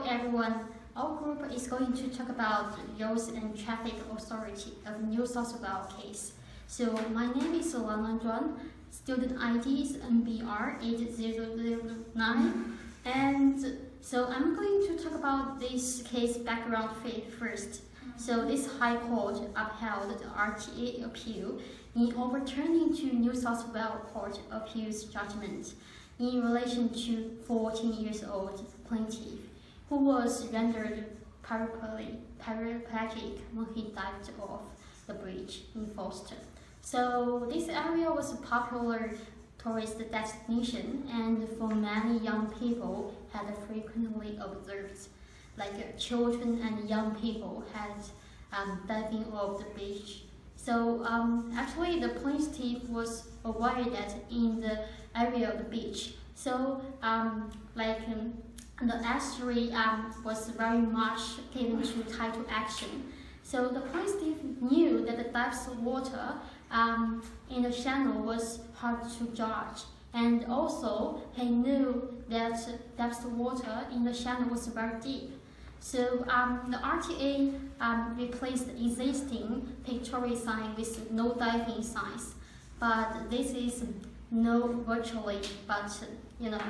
everyone. Our group is going to talk about Roads and Traffic Authority of New South Wales case. So my name is Lan Zhuan. Student ID is NBR 8009. And so I'm going to talk about this case background first. So this High Court upheld the RTA appeal in overturning to New South Wales Court Appeals judgment in relation to 14-year-old plaintiff who was rendered paraplegic when he dived off the bridge in Foster. So this area was a popular tourist destination, and for many young people had frequently observed, like children and young people had diving off the beach. So actually the plaintiff was aware that in the area of the beach, so the estuary was very much given to tidal action. So the plaintiff knew that the depth of water in the channel was hard to judge, and also he knew that depth of water in the channel was very deep. So the RTA replaced the existing pictorial sign with no diving signs, but this is no virtually, but no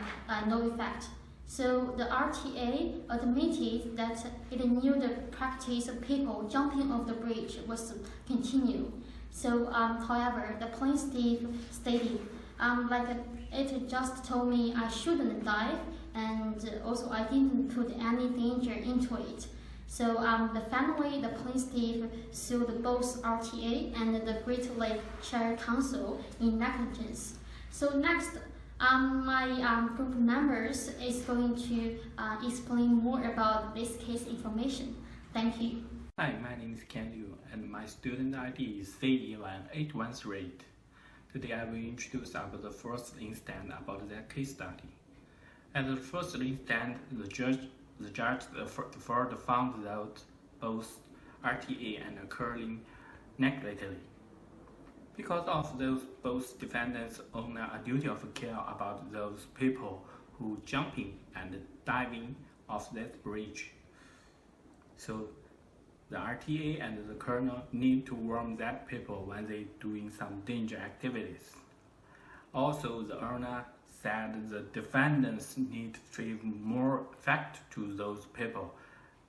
effect. So the RTA admitted that it knew the practice of people jumping off the bridge was continued. So however, the plaintiff stated, it just told me I shouldn't dive, and also I didn't put any danger into it. So the plaintiff sued both RTA and the Great Lake Shire Council in negligence. So next, my group members is going to explain more about this case information. Thank you. Hi, my name is Ken Liu, and my student ID is C11813. Today I will introduce about the first instance about that case study. At the first instance, the judge found that both RTA and curling negligently. Because of those, both defendants own a duty of care about those people who jumping and diving off that bridge. So the RTA and the colonel need to warn that people when they doing some danger activities. Also, the owner said the defendants need to give more effect to those people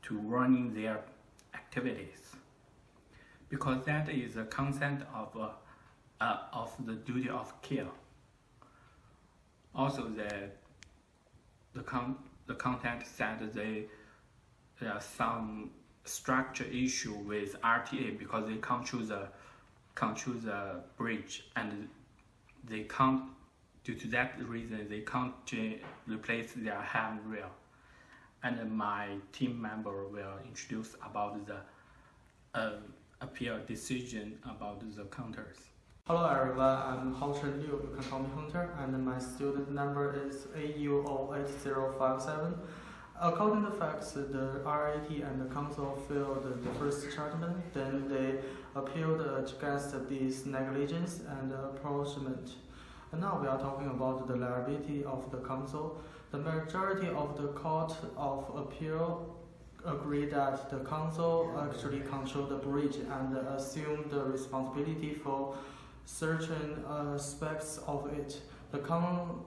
to warning their activities, because that is a consent of the duty of care. Also, the content said there are some structure issue with RTA because they can't choose a bridge, and they can't. Due to that reason, they can't replace their handrail. And my team member will introduce about the appeal decision about the counters. Hello everyone, I'm Holmes Liu, you can call me Hunter, and my student number is AU08057. According to facts, the RAT and the council filed the first judgment, then they appealed against this negligence and apportionment. And now we are talking about the liability of the council. The majority of the Court of Appeal agreed that the council actually controlled the bridge and assumed the responsibility for certain aspects of it. The council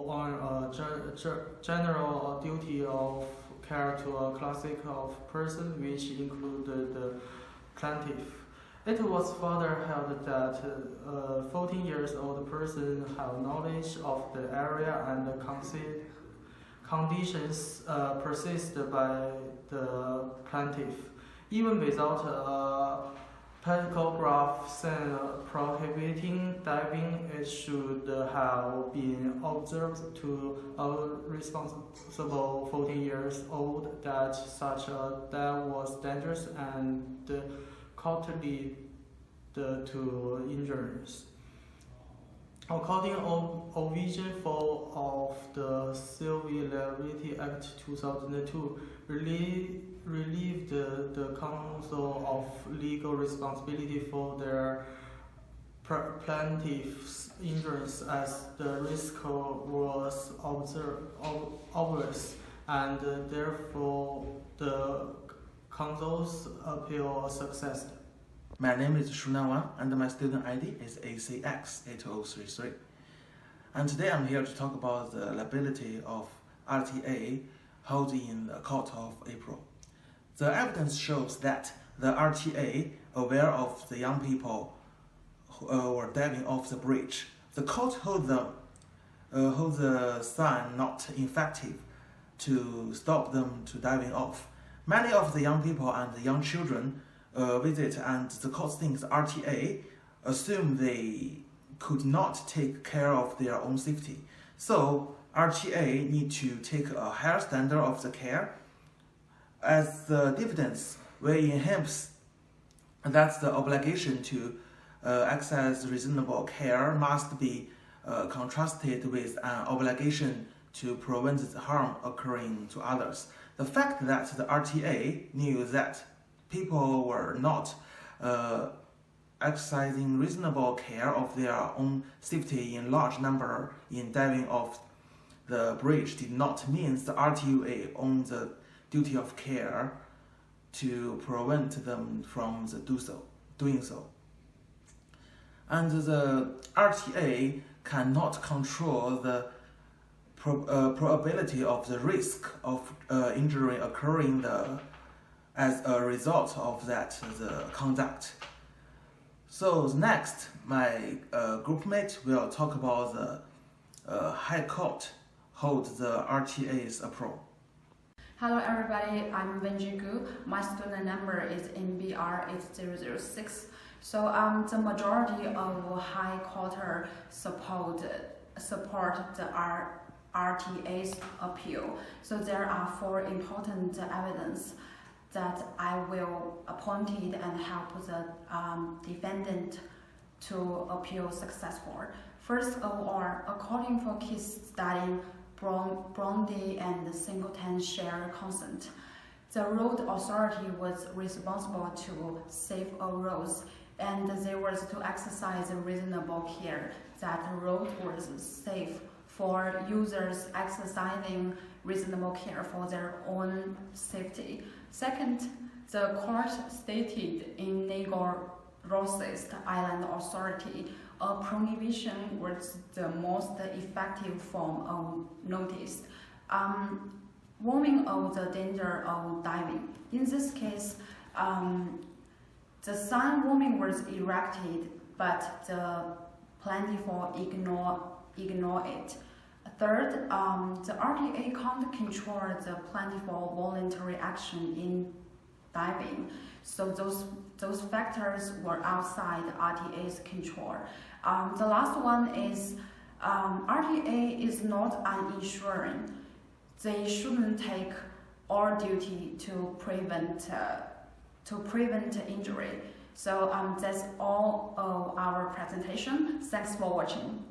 on a general duty of care to a class of person, which included the plaintiff. It was further held that a 14-year-old person had knowledge of the area and the conditions persisted by the plaintiff. Even without a pantograph sign prohibiting diving, it should have been observed to a responsible 14-year-old that such a dive was dangerous and could lead to injuries. According to Provision 4 of the Civil Liability Act 2002, relieved the council of legal responsibility for their plaintiff's injuries as the risk was obvious and therefore the council's appeal successed. My name is Shunan Wang and my student ID is ACX8033. And today I'm here to talk about the liability of RTA held in the Court of April. The evidence shows that the RTA, aware of the young people who were diving off the bridge, the court held the sign not effective to stop them to diving off. Many of the young people and the young children visit, and the court thinks RTA assume they could not take care of their own safety. So RTA need to take a higher standard of the care. As the evidence will enhance that the obligation to exercise reasonable care must be contrasted with an obligation to prevent harm occurring to others. The fact that the RTA knew that people were not exercising reasonable care of their own safety in large number in diving off the bridge did not mean the RTA owns the duty of care to prevent them from doing so. And the RTA cannot control the probability of the risk of injury occurring as a result of the conduct. So next, my groupmate will talk about the High Court hold the RTA's approval. Hello everybody, I'm Wenji Gu. My student number is NBR8006. So the majority of High Court support the RTA's appeal. So there are 4 important evidence that I will point and help the defendant to appeal successful. First of all, according for case study Brownlee and Singleton share consent, the road authority was responsible to save a road, and they were to exercise reasonable care that the road was safe for users exercising reasonable care for their own safety. Second, the court stated in Negorosis Island Authority a prohibition was the most effective form of notice, warning of the danger of diving. In this case, the sign warning was erected, but the plaintiff ignore it. Third, the RTA can't control the plaintiff voluntary action in diving, so those factors were outside RTA's control. The last one is RTA is not an insurance. They shouldn't take all duty to prevent injury. So that's all of our presentation. Thanks for watching.